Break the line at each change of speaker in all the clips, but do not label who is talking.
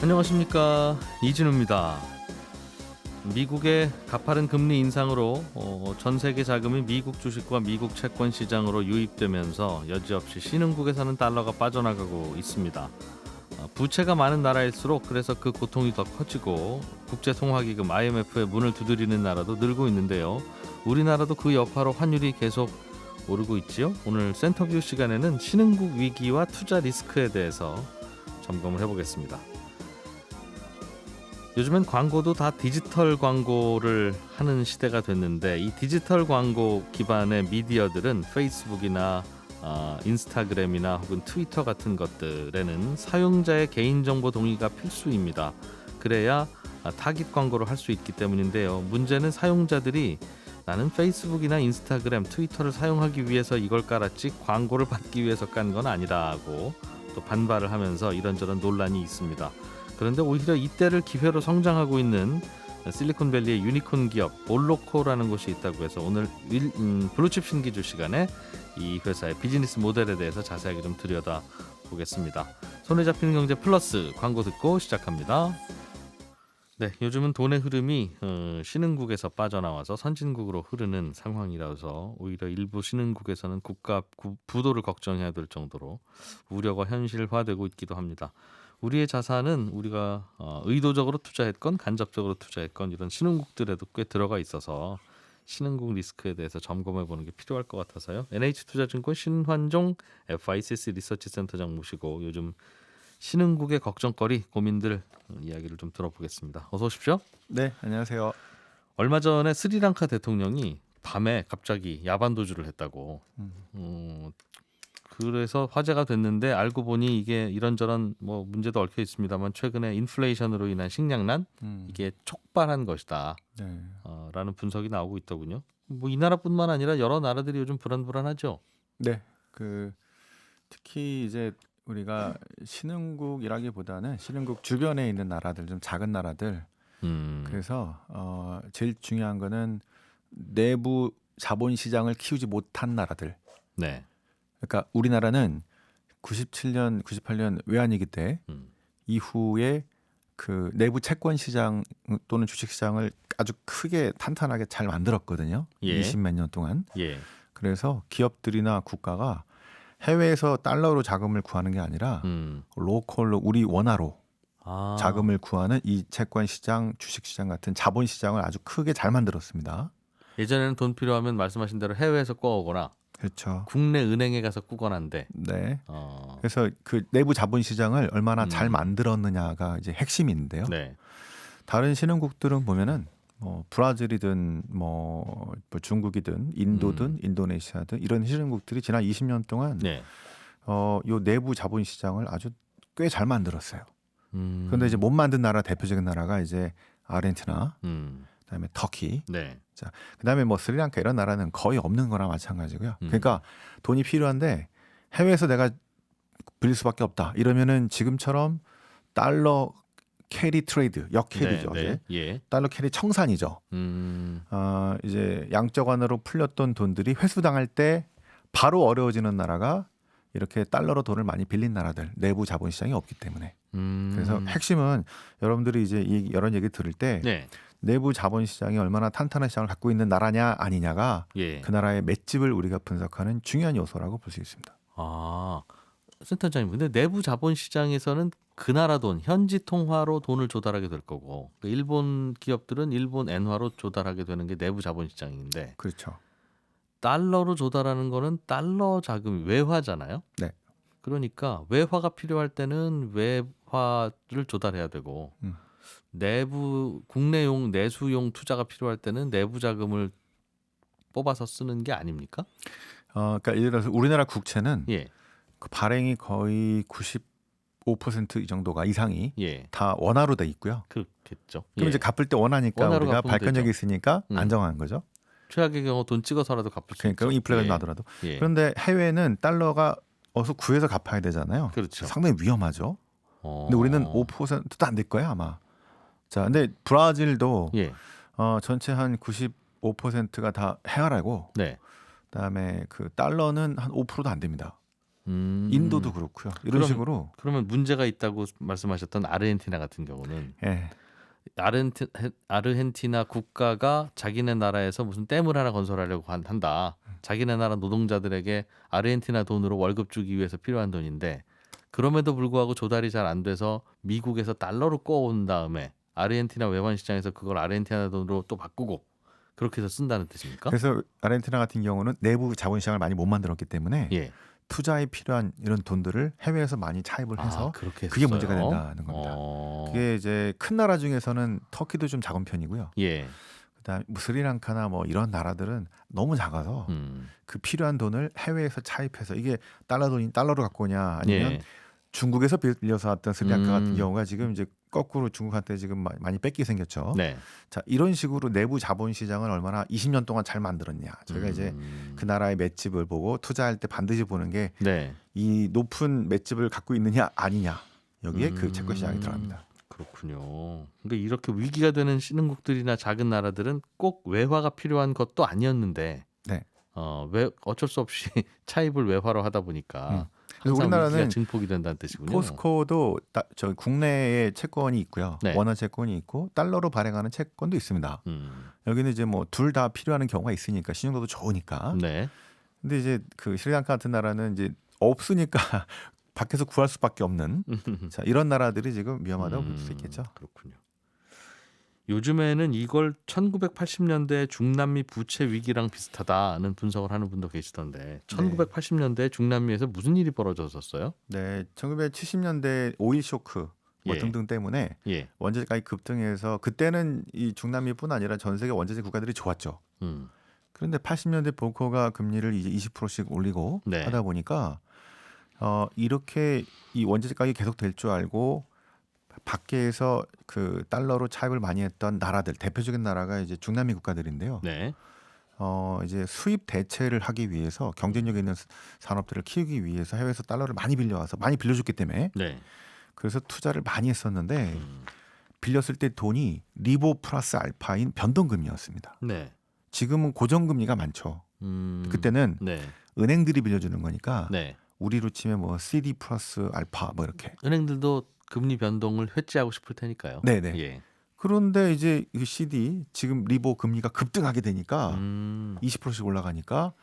안녕하십니까, 이진우입니다. 미국의 가파른 금리 인상으로 전 세계 자금이 미국 주식과 미국 채권 시장으로 유입되면서 여지없이 신흥국에서는 달러가 빠져나가고 있습니다. 부채가 많은 나라일수록 그래서 그 고통이 더 커지고 국제통화기금 IMF의 문을 두드리는 나라도 늘고 있는데요. 우리나라도 그 여파로 환율이 계속 오르고 있지요. 오늘 센터뷰 시간에는 신흥국 위기와 투자 리스크에 대해서 점검을 해보겠습니다. 요즘엔 광고도 다 디지털 광고를 하는 시대가 됐는데, 이 디지털 광고 기반의 미디어들은 페이스북이나 인스타그램이나 혹은 트위터 같은 것들에는 사용자의 개인정보 동의가 필수입니다. 그래야 타깃 광고를 할 수 있기 때문인데요. 문제는 사용자들이 나는 페이스북이나 인스타그램, 트위터를 사용하기 위해서 이걸 깔았지 광고를 받기 위해서 깐 건 아니라고 또 반발을 하면서 이런저런 논란이 있습니다. 그런데 오히려 이때를 기회로 성장하고 있는 실리콘밸리의 유니콘 기업 몰로코라는 곳이 있다고 해서 오늘 블루칩 신기주 시간에 이 회사의 비즈니스 모델에 대해서 자세하게 좀 들여다보겠습니다. 손에 잡히는 경제 플러스 광고 듣고 시작합니다. 네, 요즘은 돈의 흐름이 신흥국에서 빠져나와서 선진국으로 흐르는 상황이라서 오히려 일부 신흥국에서는 국가 부도를 걱정해야 될 정도로 우려가 현실화되고 있기도 합니다. 우리의 자산은 우리가 의도적으로 투자했건 간접적으로 투자했건 이런 신흥국들에도 꽤 들어가 있어서 신흥국 리스크에 대해서 점검해 보는 게 필요할 것 같아서요. NH투자증권 신환종 FICC 리서치 센터장 모시고 요즘 신흥국의 걱정거리, 고민들 이야기를 좀 들어보겠습니다. 어서 오십시오.
네, 안녕하세요.
얼마 전에 스리랑카 대통령이 밤에 갑자기 야반 도주를 했다고. 그래서 화제가 됐는데 알고 보니 이게 이런저런 문제도 얽혀 있습니다만 최근에 인플레이션으로 인한 식량난 이게 촉발한 것이다.
네.
라는 분석이 나오고 있더군요. 이 나라뿐만 아니라 여러 나라들이 요즘 불안불안하죠.
네, 특히 이제 우리가 신흥국이라기보다는 신흥국 주변에 있는 나라들, 좀 작은 나라들. 그래서 제일 중요한 거는 내부 자본 시장을 키우지 못한 나라들.
네.
그러니까 우리나라는 97년, 98년 외환위기 때 이후에 그 내부 채권 시장 또는 주식 시장을 아주 크게 탄탄하게 잘 만들었거든요.
예.
20몇 년 동안.
예.
그래서 기업들이나 국가가 해외에서 달러로 자금을 구하는 게 아니라 로컬로 우리 원화로 자금을 구하는 이 채권 시장, 주식 시장 같은 자본 시장을 아주 크게 잘 만들었습니다.
예전에는 돈 필요하면 말씀하신 대로 해외에서 꿔오거나
그렇죠.
국내 은행에 가서 꾸거나인데.
네. 그래서 그 내부 자본 시장을 얼마나 잘 만들었느냐가 이제 핵심인데요.
네.
다른 신흥국들은 보면은 브라질이든 중국이든 인도든 인도네시아든 이런 신흥국들이 지난 20년 동안
네.
요 내부 자본 시장을 아주 꽤 잘 만들었어요. 그런데 이제 못 만든 나라 대표적인 나라가 이제 아르헨티나, 그다음에 터키,
네.
자 그다음에 스리랑카 이런 나라는 거의 없는 거나 마찬가지고요. 그러니까 돈이 필요한데 해외에서 내가 빌릴 수밖에 없다. 이러면은 지금처럼 달러 캐리 트레이드, 역캐리죠.
네. 예.
달러 캐리 청산이죠. 이제 양적완으로 풀렸던 돈들이 회수당할 때 바로 어려워지는 나라가 이렇게 달러로 돈을 많이 빌린 나라들, 내부 자본시장이 없기 때문에. 그래서 핵심은 여러분들이 이제 이런 얘기 들을 때
네.
내부 자본시장이 얼마나 탄탄한 시장을 갖고 있는 나라냐 아니냐가
예.
그 나라의 맷집을 우리가 분석하는 중요한 요소라고 볼 수 있습니다.
센터장님, 근데 내부 자본시장에서는 그 나라 돈, 현지 통화로 돈을 조달하게 될 거고, 일본 기업들은 일본 엔화로 조달하게 되는 게 내부 자본시장인데,
그렇죠.
달러로 조달하는 거는 달러 자금이 외화잖아요.
네.
그러니까 외화가 필요할 때는 외화를 조달해야 되고, 내부 국내용 내수용 투자가 필요할 때는 내부 자금을 뽑아서 쓰는 게 아닙니까?
그러니까 예를 들어서 우리나라 국채는
예.
그 발행이 거의 95% 이 정도가 이상이
예.
다 원화로 돼 있고요.
그렇겠죠.
그럼
예.
이제 갚을 때 원하니까
원화로
우리가
갚으면
발권력이
되죠.
있으니까 안정한 거죠.
최악의 경우 돈 찍어서라도 갚을 수
그러니까
있죠.
인플레가
예.
나더라도.
예.
그런데 해외는 달러가 어서 구해서 갚아야 되잖아요.
그렇죠.
상당히 위험하죠. 근데 우리는 5%도 안 될 거야 아마. 자, 근데 브라질도
예.
전체 한 95%가 다 헤아라고.
네.
그다음에 그 달러는 한 5%도 안 됩니다. 인도도 그렇고요. 이런
그럼-
식으로
그러면 문제가 있다고 말씀하셨던 아르헨티나 같은 경우는
예.
아르헨티나 국가가 자기네 나라에서 무슨 댐을 하나 건설하려고 한다. 자기네 나라 노동자들에게 아르헨티나 돈으로 월급 주기 위해서 필요한 돈인데 그럼에도 불구하고 조달이 잘 안 돼서 미국에서 달러로 꺼온 다음에 아르헨티나 외환 시장에서 그걸 아르헨티나 돈으로 또 바꾸고 그렇게 해서 쓴다는 뜻입니까?
그래서 아르헨티나 같은 경우는 내부 자본시장을 많이 못 만들었기 때문에
예.
투자에 필요한 이런 돈들을 해외에서 많이 차입을 해서
그렇게
그게
했어요?
문제가 된다는 겁니다. 그게 이제 큰 나라 중에서는 터키도 좀 작은 편이고요.
예.
그다음에 뭐 스리랑카나 뭐 이런 나라들은 너무 작아서 그 필요한 돈을 해외에서 차입해서 이게 달러 돈이 달러로 갖고 오냐 아니면
예.
중국에서 빌려서 왔던 스리랑카 같은
음.
경우가 지금 이제 거꾸로 중국한테 지금 많이 뺏기 생겼죠.
네.
자, 이런 식으로 내부 자본 시장을 얼마나 20년 동안 잘 만들었냐. 저희가 이제 그 나라의 맷집을 보고 투자할 때 반드시 보는 게 이
네.
높은 맷집을 갖고 있느냐 아니냐. 여기에 그 채권 시장이 들어갑니다.
그렇군요. 그러니까 이렇게 위기가 되는 신흥국들이나 작은 나라들은 꼭 외화가 필요한 것도 아니었는데
네.
왜 어쩔 수 없이 차입을 외화로 하다 보니까
그래서
항상
우리나라는
위기가 증폭이 된다는 뜻이군요.
포스코도 저 국내에 채권이 있고요.
네.
원화 채권이 있고 달러로 발행하는 채권도 있습니다.
음.
여기는 이제 뭐 둘 다 필요한 경우가 있으니까 신용도도 좋으니까.
네.
근데 이제 그 스리랑카 같은 나라는 이제 없으니까 밖에서 구할 수밖에 없는 자, 이런 나라들이 지금 위험하다고 볼 수 있겠죠.
그렇군요. 요즘에는 이걸 1980년대 중남미 부채 위기랑 비슷하다는 분석을 하는 분도 계시던데 1980년대 중남미에서 무슨 일이 벌어졌었어요?
네, 1970년대 오일 쇼크 뭐
예.
등등 때문에
예.
원자재가격이 급등해서 그때는 이 중남미뿐 아니라 전 세계 원자재 국가들이 좋았죠.
음.
그런데 80년대 볼커가 금리를 이제 20%씩 올리고
네.
하다 보니까 이렇게 이 원자재 가격이 계속 될 줄 알고 밖에서 그 달러로 차입을 많이 했던 나라들 대표적인 나라가 이제 중남미 국가들인데요.
네.
이제 수입 대체를 하기 위해서 경쟁력 있는 산업들을 키우기 위해서 해외에서 달러를 많이 빌려와서 많이 빌려줬기 때문에
네.
그래서 투자를 많이 했었는데 빌렸을 때 돈이 리보 플러스 알파인 변동금리였습니다.
네.
지금은 고정금리가 많죠. 그때는
네.
은행들이 빌려주는 거니까
네.
우리로 치면 뭐 CD 플러스 알파 뭐 이렇게.
은행들도 금리 변동을 회지하고 싶을 테니까요.
네네.
예.
그런데 이제 이 CD 지금 리보 금리가 급등하게 되니까 20%씩 올라가니까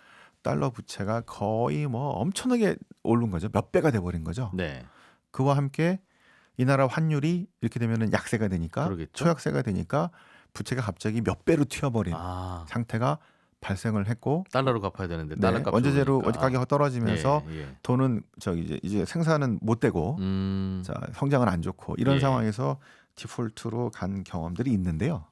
달러 부채가 거의 뭐 엄청나게 오른 거죠. 몇 배가 돼버린 거죠.
네.
그와 함께 이 나라 환율이 이렇게 되면은 약세가 되니까
그러겠죠.
초약세가 되니까 부채가 갑자기 몇 배로 튀어버린 상태가 발생을 했고
달러로 갚아야 되는데 달러 값이
원자재로
오르니까.
가격이 떨어지면서
예.
돈은 저기 이제 생산은 못 되고 자, 성장은 안 좋고 이런
예.
상황에서 디폴트로 간 경험들이 있는데요.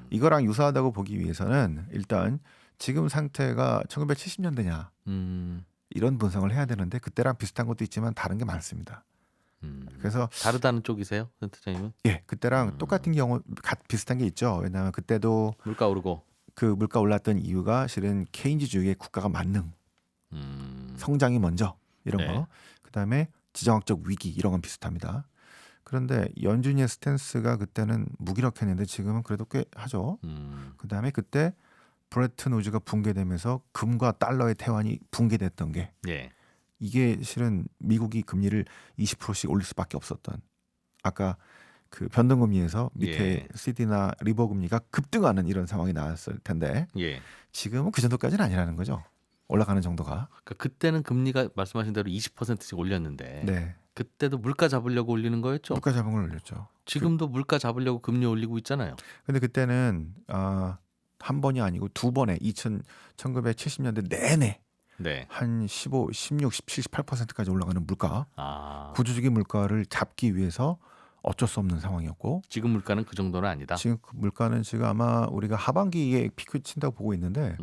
이거랑 유사하다고 보기 위해서는 일단 지금 상태가 1970년대냐 이런 분석을 해야 되는데 그때랑 비슷한 것도 있지만 다른 게 많습니다. 그래서
다르다는 쪽이세요, 센터장님은?
예, 그때랑 똑같은 경우 비슷한 게 있죠. 왜냐하면 그때도
물가 오르고
그 물가 올랐던 이유가 실은 케인즈주의의 국가가 만능, 성장이 먼저 이런
네.
거, 그다음에 지정학적 위기 이런 건 비슷합니다. 그런데 연준이의 스탠스가 그때는 무기력했는데 지금은 그래도 꽤 하죠. 그다음에 그때 브레튼 우즈가 붕괴되면서 금과 달러의 태환이 붕괴됐던 게
예.
이게 실은 미국이 금리를 20%씩 올릴 수밖에 없었던 아까 그 변동금리에서 밑에
예.
CD나 리버 금리가 급등하는 이런 상황이 나왔을 텐데
예.
지금은 그 정도까지는 아니라는 거죠. 올라가는 정도가.
그러니까 그때는 금리가 말씀하신 대로 20%씩 올렸는데
네.
그때도 물가 잡으려고 올리는 거였죠.
물가 자본을 올렸죠.
지금도 물가 잡으려고 금리 올리고 있잖아요.
근데 그때는 한 번이 아니고 두 번에 1970년대 내내
네.
한 15, 16, 17, 18%까지 올라가는 물가,
아.
구조적인 물가를 잡기 위해서 어쩔 수 없는 상황이었고
지금 물가는 그 정도는 아니다.
지금 그 물가는 지금 아마 우리가 하반기에 피크 친다고 보고 있는데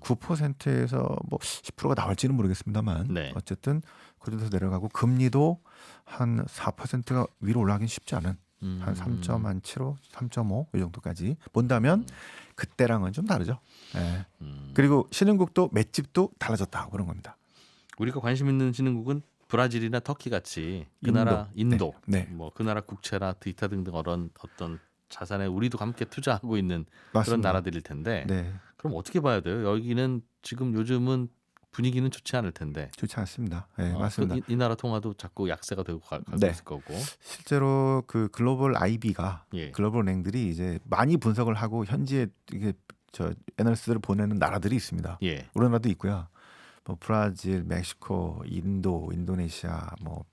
9%에서 뭐 10%가 나올지는 모르겠습니다만
네.
어쨌든 그 정도에서 내려가고 금리도 한 4%가 위로 올라가긴 쉽지 않은 한 3.75, 3.5 이 정도까지 본다면 그때랑은 좀 다르죠. 예. 그리고 신흥국도 맷집도 달라졌다 그런 겁니다.
우리가 관심 있는 신흥국은 브라질이나 터키 같이 그
인도.
나라 인도,
네.
뭐 그 나라 국채나 기타 등등 어떤 자산에 우리도 함께 투자하고 있는 그런
맞습니다.
나라들일 텐데
네.
그럼 어떻게 봐야 돼요? 여기는 지금 요즘은 분위기는 좋지 않을 텐데.
좋지 않습니다. 네, 맞습니다.
이 나라 통화도 자꾸 약세가 되고 가고
네.
있을 거고.
실제로 그 글로벌 IB가
예.
글로벌 랭들이 이제 많이 분석을 하고 현지에 이게 저 애널리스트를 보내는 나라들이 있습니다.
예.
우리나라도 있고요. 뭐 브라질, 멕시코, 인도, 인도네시아, 뭐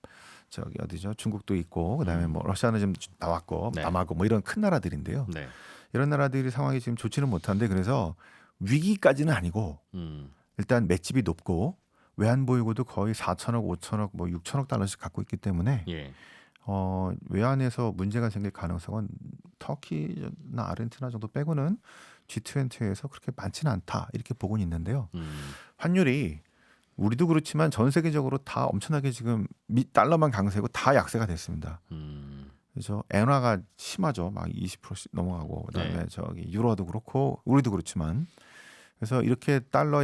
저기 어디죠? 중국도 있고 그다음에 뭐 러시아는 좀 나왔고
네.
남하고 뭐 이런 큰 나라들인데요.
네.
이런 나라들이 상황이 지금 좋지는 못한데 그래서 위기까지는 아니고 일단 맷집이 높고 외환 보유고도 거의 4천억, 5천억, 뭐 6천억 달러씩 갖고 있기 때문에
예.
외환에서 문제가 생길 가능성은 터키나 아르헨티나 정도 빼고는 G20에서 그렇게 많지는 않다 이렇게 보고는 있는데요. 환율이 우리도 그렇지만 전 세계적으로 다 엄청나게 지금 달러만 강세고 다 약세가 됐습니다. 그래서 엔화가 심하죠. 막 20%씩 넘어가고 그다음에
네.
저기 유로도 그렇고 우리도 그렇지만 그래서 이렇게 달러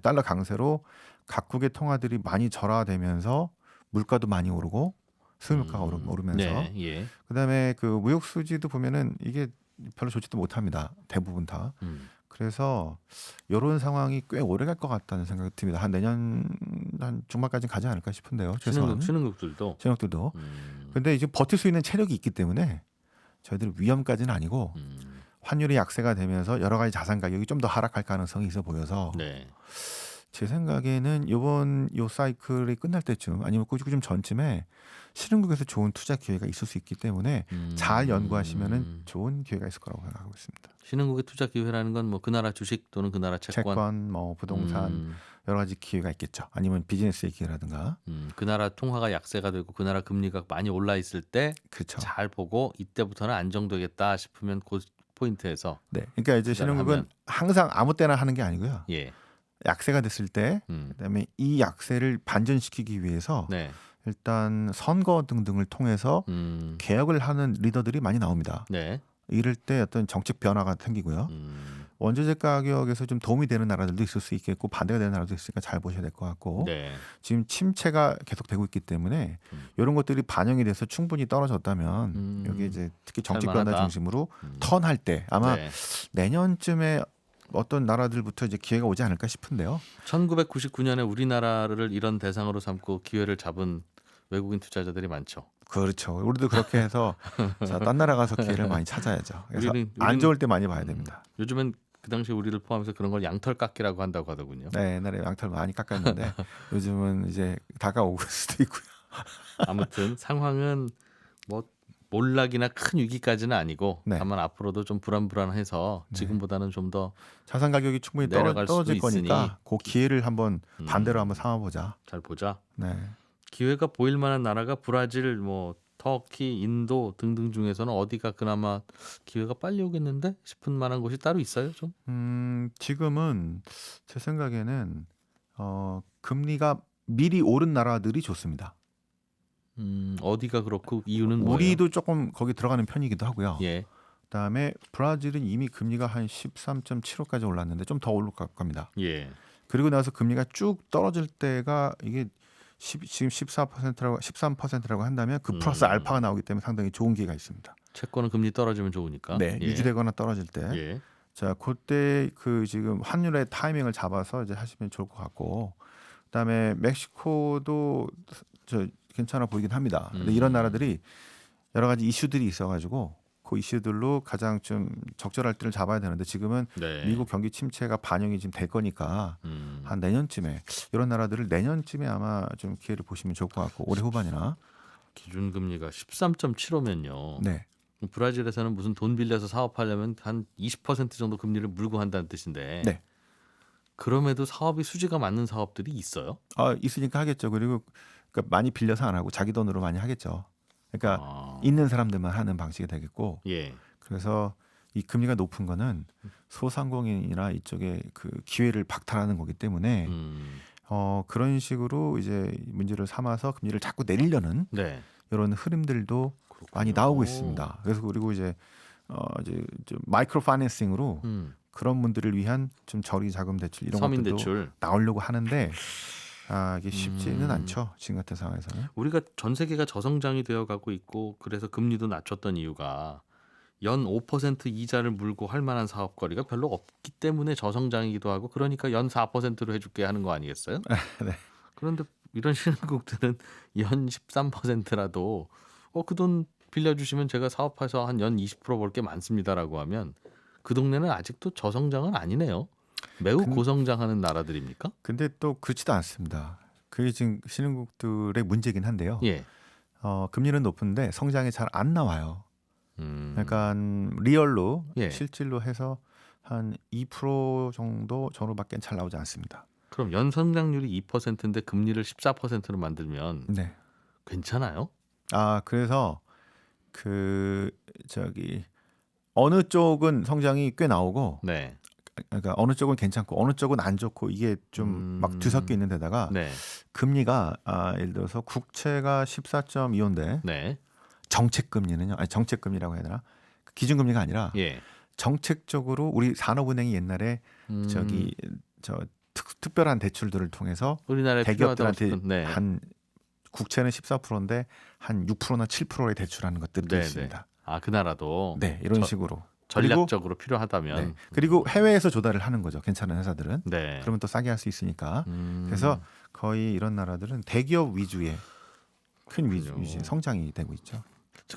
달러 강세로 각국의 통화들이 많이 절하되면서 물가도 많이 오르고 수입물가가 오르면서
네. 예.
그다음에 그 무역 수지도 보면은 이게 별로 좋지도 못합니다. 대부분 다. 그래서 이런 상황이 꽤 오래 갈 것 같다는 생각이 듭니다. 한 내년 한 중반까지 가지 않을까 싶은데요. 최소한
신흥국들도.
신흥국들도. 근데 이제 버틸 수 있는 체력이 있기 때문에 저희들 위험까지는 아니고 환율이 약세가 되면서 여러 가지 자산 가격이 좀 더 하락할 가능성이 있어 보여서
네.
제 생각에는 요 사이클이 끝날 때쯤 아니면 좀 전쯤에 신흥국에서 좋은 투자 기회가 있을 수 있기 때문에 잘 연구하시면은 좋은 기회가 있을 거라고 생각하고 있습니다.
신흥국의 투자 기회라는 건 뭐 그 나라 주식 또는 그 나라 채권,
뭐 부동산 여러 가지 기회가 있겠죠. 아니면 비즈니스의 기회라든가.
그 나라 통화가 약세가 되고 그 나라 금리가 많이 올라 있을 때
그렇죠.
잘 보고 이때부터는 안정되겠다 싶으면 그 포인트에서.
네. 그러니까 이제 신흥국은 항상 아무 때나 하는 게 아니고요.
예.
약세가 됐을 때 그다음에 이 약세를 반전시키기 위해서
네.
일단 선거 등등을 통해서 개혁을 하는 리더들이 많이 나옵니다.
네.
이럴 때 어떤 정책 변화가 생기고요. 원자재 가격에서 좀 도움이 되는 나라들도 있을 수 있겠고 반대가 되는 나라도 있으니까 잘 보셔야 될 것 같고
네.
지금 침체가 계속되고 있기 때문에 이런 것들이 반영이 돼서 충분히 떨어졌다면 여기 이제 특히 정책 변화
살만하다.
중심으로 턴할 때 아마
네.
내년쯤에 어떤 나라들부터 이제 기회가 오지 않을까 싶은데요.
1999년에 우리나라를 이런 대상으로 삼고 기회를 잡은 외국인 투자자들이 많죠.
그렇죠. 우리도 그렇게 해서 자, 딴 나라 가서 기회를 많이 찾아야죠. 그래서 안 좋을 때 많이 봐야 됩니다.
요즘엔 그 당시 우리를 포함해서 그런 걸 양털 깎기라고 한다고 하더군요.
네, 옛날에 양털 많이 깎았는데 요즘은 이제 다가오고 있을 수도 있고요.
아무튼 상황은 뭐 몰락이나 큰 위기까지는 아니고
네.
다만 앞으로도 좀 불안해서 지금보다는 좀 더
자산 가격이 충분히
내려갈
떨어질
수도 있으니.
거니까 그 기회를 한번 반대로 한번 삼아보자.
잘 보자.
네.
기회가 보일 만한 나라가 브라질, 뭐 터키, 인도 등등 중에서는 어디가 그나마 기회가 빨리 오겠는데 싶은 만한 곳이 따로 있어요, 좀?
지금은 제 생각에는 금리가 미리 오른 나라들이 좋습니다.
어디가 그렇고 이유는 뭐예요?
우리도 조금 거기 들어가는 편이기도 하고요.
예.
그다음에 브라질은 이미 금리가 한 13.75까지 올랐는데 좀 더 올릴 겁니다.
예.
그리고 나서 금리가 쭉 떨어질 때가 이게 지금 14%라고 13%라고 한다면 그 플러스 알파가 나오기 때문에 상당히 좋은 기회가 있습니다.
채권은 금리 떨어지면 좋으니까.
네,
예.
유지되거나 떨어질 때.
예.
자, 그때 그 지금 환율의 타이밍을 잡아서 이제 하시면 좋을 것 같고, 그다음에 멕시코도 괜찮아 보이긴 합니다. 근데 이런 나라들이 여러 가지 이슈들이 있어가지고 그 이슈들로 가장 좀 적절할 때를 잡아야 되는데 지금은
네.
미국 경기 침체가 반영이 지금 될 거니까 한 내년쯤에 이런 나라들을 내년쯤에 아마 좀 기회를 보시면 좋을 것 같고 올해 후반이나
기준 금리가 13.75면요.
네.
브라질에서는 무슨 돈 빌려서 사업하려면 한 20% 정도 금리를 물고 한다는 뜻인데.
네.
그럼에도 사업이 수지가 맞는 사업들이 있어요?
있으니까 하겠죠. 그리고 그러니까 많이 빌려서 안 하고 자기 돈으로 많이 하겠죠. 그러니까 있는 사람들만 하는 방식이 되겠고.
예.
그래서 이 금리가 높은 거는 소상공인이나 이쪽에 그 기회를 박탈하는 거기 때문에 그런 식으로 이제 문제를 삼아서 금리를 자꾸 내리려는
네.
이런 흐름들도
그렇군요.
많이 나오고 있습니다. 그래서 그리고 이제 좀 마이크로 파이낸싱으로 그런 분들을 위한 좀 저리 자금 대출 이런
서민
것들도
대출.
나오려고 하는데 이게 쉽지는 않죠. 지금 같은 상황에서는.
우리가 전 세계가 저성장이 되어가고 있고 그래서 금리도 낮췄던 이유가 연 5% 이자를 물고 할 만한 사업거리가 별로 없기 때문에 저성장이기도 하고 그러니까 연 4%로 해줄게 하는 거 아니겠어요?
네.
그런데 이런 신흥국들은 연 13%라도 그 돈 빌려주시면 제가 사업해서 한 연 20% 벌 게 많습니다라고 하면 그 동네는 아직도 저성장은 아니네요. 매우
근-
고성장하는 나라들입니까?
근데 또 그렇지도 않습니다. 그게 지금 신흥국들의 문제긴 한데요.
예.
금리는 높은데 성장이 잘 안 나와요.
음.
약간 리얼로
예.
실질로 해서 한 2% 정도 정도밖에 잘 나오지 않습니다.
그럼 연 성장률이 2%인데 금리를 14%로 만들면
네.
괜찮아요?
그래서 그 저기 어느 쪽은 성장이 꽤 나오고,
네.
그러니까 어느 쪽은 괜찮고 어느 쪽은 안 좋고 이게 좀 막 뒤섞여 있는 데다가
네.
금리가 예를 들어서 국채가 14.25인데
네.
정책금리는요. 아니 정책금리라고 해야 되나? 기준금리가 아니라
예.
정책적으로 우리 산업은행이 옛날에 저기 특별한 대출들을 통해서
우리나라에
대기업들한테
필요하다고 싶은, 네.
한 국채는 14%인데 한 6%나 7%에 대출하는 것들도
네,
있습니다.
그 나라도
네, 이런 식으로.
전략적으로 필요하다면.
네. 그리고 해외에서 조달을 하는 거죠. 괜찮은 회사들은.
네.
그러면 또 싸게 할 수 있으니까. 그래서 거의 이런 나라들은 대기업 위주의 큰
그렇군요.
위주의 성장이 되고 있죠.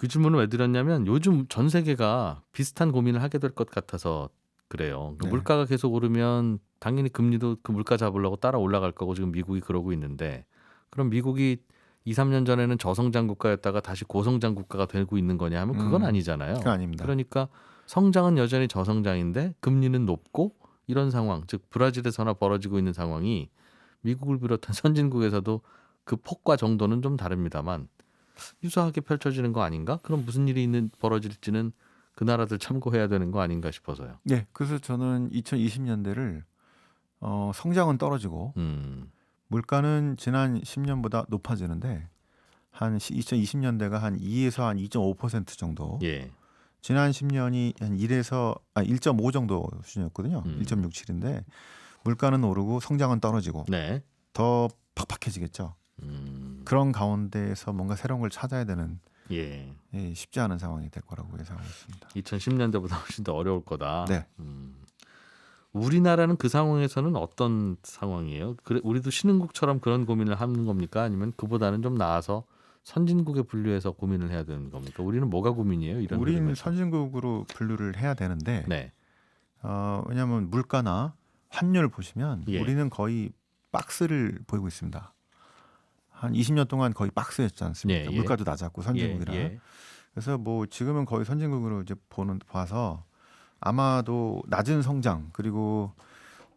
그 질문을 왜 드렸냐면 요즘 전 세계가 비슷한 고민을 하게 될 것 같아서 그래요.
네.
물가가 계속 오르면 당연히 금리도 그 물가 잡으려고 따라 올라갈 거고 지금 미국이 그러고 있는데 그럼 미국이 2, 3년 전에는 저성장 국가였다가 다시 고성장 국가가 되고 있는 거냐 하면 그건 아니잖아요.
그건 아닙니다.
그러니까 성장은 여전히 저성장인데 금리는 높고 이런 상황, 즉 브라질에서나 벌어지고 있는 상황이 미국을 비롯한 선진국에서도 그 폭과 정도는 좀 다릅니다만 유사하게 펼쳐지는 거 아닌가? 그럼 무슨 일이 벌어질지는 그 나라들 참고해야 되는 거 아닌가 싶어서요.
네, 그래서 저는 2020년대를 성장은 떨어지고 물가는 지난 10년보다 높아지는데 한 2020년대가 한 2에서 한 2.5% 정도.
예.
지난 10년이 한 1.5 정도 수준이었거든요. 1.67인데 물가는 오르고 성장은 떨어지고
네.
더 팍팍해지겠죠. 그런 가운데에서 뭔가 새로운 걸 찾아야 되는
예.
쉽지 않은 상황이 될 거라고 예상하고 있습니다.
2010년대보다 훨씬 더 어려울 거다.
네.
우리나라는 그 상황에서는 어떤 상황이에요? 그래, 우리도 신흥국처럼 그런 고민을 하는 겁니까? 아니면 그보다는 좀 나아서 선진국에 분류해서 고민을 해야 되는 겁니까? 우리는 뭐가 고민이에요? 이런
우리는
흐름에서.
선진국으로 분류를 해야 되는데
네.
왜냐하면 물가나 환율 보시면
예.
우리는 거의 박스를 보이고 있습니다. 한 20년 동안 거의 박스였지 않습니까?
예, 예.
물가도 낮았고 선진국이라.
예.
그래서 뭐 지금은 거의 선진국으로 이제 봐서 아마도 낮은 성장 그리고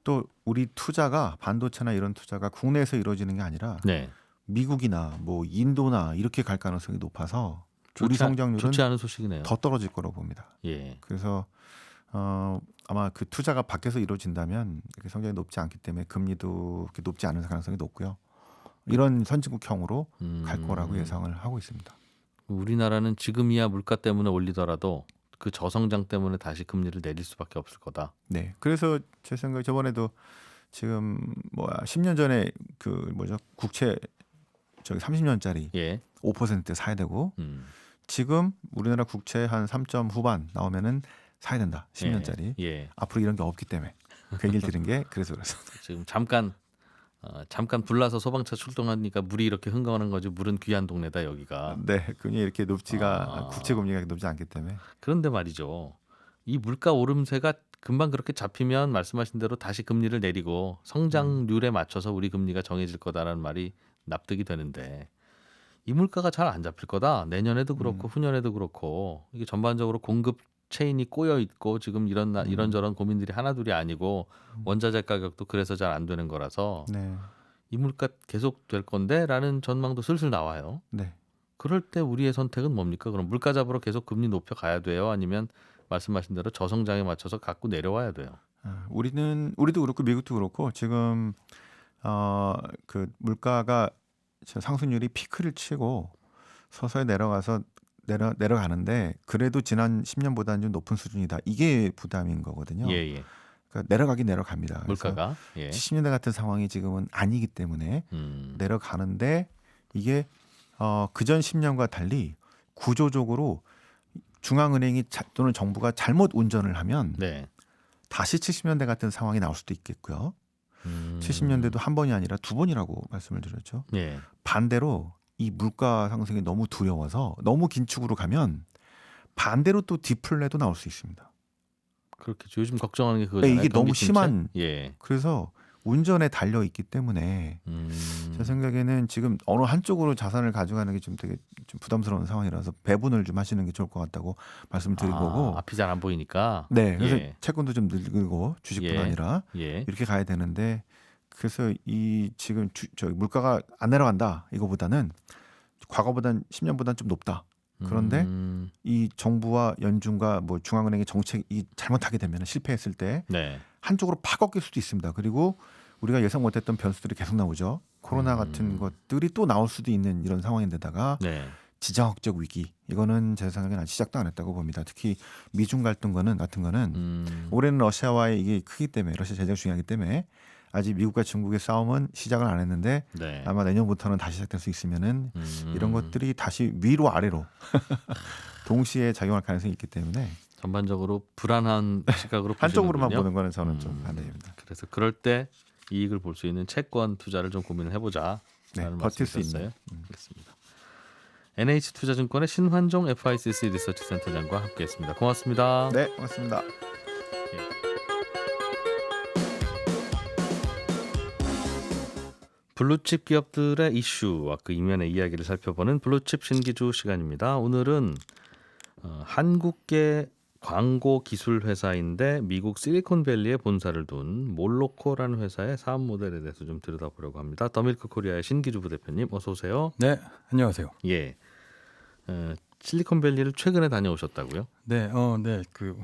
또 우리 투자가 반도체나 이런 투자가 국내에서 이루어지는 게 아니라
네.
미국이나 뭐 인도나 이렇게 갈 가능성이 높아서 우리 성장률은
좋지 않은 소식이네요.
더 떨어질 거라고 봅니다.
예.
그래서 아마 그 투자가 밖에서 이루어진다면 이렇게 성장이 높지 않기 때문에 금리도 그렇게 높지 않은 가능성이 높고요. 이런 선진국형으로 갈 거라고 예상을 하고 있습니다.
우리나라는 지금이야 물가 때문에 올리더라도 그 저성장 때문에 다시 금리를 내릴 수밖에 없을 거다.
네. 그래서 제 생각에 저번에도 지금 10년 전에 국채 30년짜리
예.
5% 사야 되고 지금 우리나라 국채 한 3점 후반 나오면은 사야 된다. 10년짜리.
예.
앞으로 이런 게 없기 때문에 그 얘기를 들은 게 그래서
지금 잠깐 불나서 소방차 출동하니까 물이 이렇게 흥건한 거지. 물은 귀한 동네다 여기가.
네, 금리 이렇게 국채 금리가 높지 않기 때문에.
그런데 말이죠. 이 물가 오름세가 금방 그렇게 잡히면 말씀하신 대로 다시 금리를 내리고 성장률에 맞춰서 우리 금리가 정해질 거다라는 말이 납득이 되는데 이 물가가 잘 안 잡힐 거다. 내년에도 그렇고 후년에도 그렇고 이게 전반적으로 공급 체인이 꼬여 있고 지금 이런저런 고민들이 하나둘이 아니고 원자재 가격도 그래서 잘 안 되는 거라서
네.
이 물가 계속 될 건데라는 전망도 슬슬 나와요.
네.
그럴 때 우리의 선택은 뭡니까? 그럼 물가 잡으러 계속 금리 높여 가야 돼요? 아니면 말씀하신 대로 저성장에 맞춰서 갖고 내려와야 돼요?
우리도 그렇고 미국도 그렇고 지금 그 물가가 상승률이 피크를 치고 서서히 내려가는데 그래도 지난 10년보다는 좀 높은 수준이다. 이게 부담인 거거든요.
예.
그러니까 내려갑니다.
물가가
70년대 같은 상황이 지금은 아니기 때문에 내려가는데 이게 그전 10년과 달리 구조적으로 중앙은행이 또는 정부가 잘못 운전을 하면
네.
다시 70년대 같은 상황이 나올 수도 있겠고요. 70년대도 한 번이 아니라 두 번이라고 말씀을 드렸죠.
예.
반대로 이 물가 상승이 너무 두려워서 너무 긴축으로 가면 반대로 또 디플레도 나올 수 있습니다.
그렇겠죠. 요즘 걱정하는 게 그거잖아요.
이게 너무
경기 침체?
심한
예.
그래서 운전에 달려 있기 때문에 제 생각에는 지금 어느 한쪽으로 자산을 가져가는 게 좀 되게 좀 부담스러운 상황이라서 배분을 좀 하시는 게 좋을 것 같다고 말씀을 드린 거고.
앞이 잘 안 보이니까.
네, 그래서
예.
채권도 좀 늘리고 주식뿐
예.
아니라
예.
이렇게 가야 되는데 그래서 이 지금 물가가 안 내려간다 이거보다는 과거보단 10년보다는 좀 높다. 그런데 이 정부와 연준과 뭐 중앙은행의 정책이 잘못하게 되면 실패했을 때
네.
한쪽으로 팍 꺾일 수도 있습니다. 그리고 우리가 예상 못했던 변수들이 계속 나오죠. 코로나 같은 것들이 또 나올 수도 있는 이런 상황인데다가
네.
지정학적 위기 이거는 제 생각에는 아직 시작도 안 했다고 봅니다. 특히 미중 갈등 같은 거는 올해는 러시아와의 이게 크기 때문에 러시아 제재가 중요하기 때문에 아직 미국과 중국의 싸움은 시작을 안 했는데
네.
아마 내년부터는 다시 시작될 수 있으면은 이런 것들이 다시 위로 아래로 동시에 작용할 가능성이 있기 때문에
전반적으로 불안한 시각으로
한쪽으로만
보시는군요.
보는 거는 저는 좀 반대입니다.
그래서 그럴 때 이익을 볼 수 있는 채권 투자를 좀 고민을 해보자.
네, 버틸 수 있는.
알겠습니다. NH투자증권의 신환종 FICC 리서치 센터장과 함께했습니다. 고맙습니다.
네, 고맙습니다.
블루칩 기업들의 이슈와 그 이면의 이야기를 살펴보는 블루칩 신기주 시간입니다. 오늘은 한국계 광고 기술 회사인데 미국 실리콘밸리에 본사를 둔 몰로코라는 회사의 사업 모델에 대해서 좀 들여다보려고 합니다. 더밀크 코리아의 신기주 부대표님 어서 오세요.
네, 안녕하세요.
예, 실리콘밸리를 최근에 다녀오셨다고요?
네, 그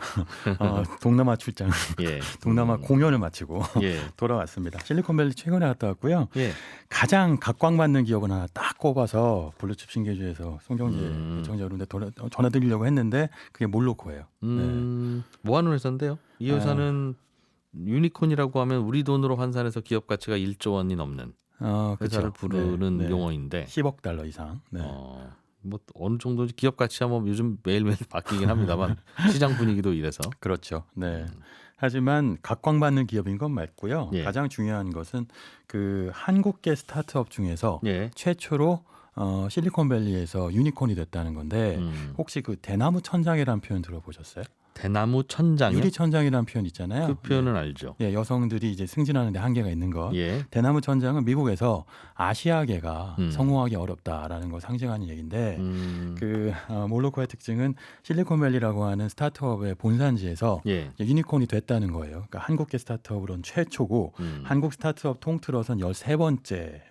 동남아 출장,
예,
동남아 공연을 마치고
예,
돌아왔습니다. 실리콘밸리 최근에 갔다 왔고요.
예.
가장 각광받는 기업은 하나 딱 꼽아서 블루칩 신기주에서 송정재 청자 여러분들 전해드리려고 했는데 그게 몰로코예요.
뭐 하는 회사인데요? 이 회사는 유니콘이라고 하면 우리 돈으로換算해서 기업 가치가 1조 원이 넘는 회사를
그쵸.
부르는
네.
용어인데
10억 달러 이상. 네.
뭐 어느 정도인지 기업 가치야 뭐 요즘 매일매일 바뀌긴 합니다만 시장 분위기도 이래서
그렇죠. 네. 하지만 각광받는 기업인 건 맞고요.
예.
가장 중요한 것은 그 한국계 스타트업 중에서
예.
최초로 실리콘밸리에서 유니콘이 됐다는 건데 혹시 그 대나무 천장이라는 표현 들어보셨어요?
대나무 천장이요?
유리 천장이라는 표현 있잖아요.
그 표현은 알죠.
네, 여성들이 이제 승진하는데 한계가 있는 거.
예.
대나무 천장은 미국에서 아시아계가 성공하기 어렵다라는 걸 상징하는 얘기인데 그 몰로코의 특징은 실리콘밸리라고 하는 스타트업의 본산지에서
예.
유니콘이 됐다는 거예요. 그러니까 한국계 스타트업으로는 최초고 한국 스타트업 통틀어선 13번째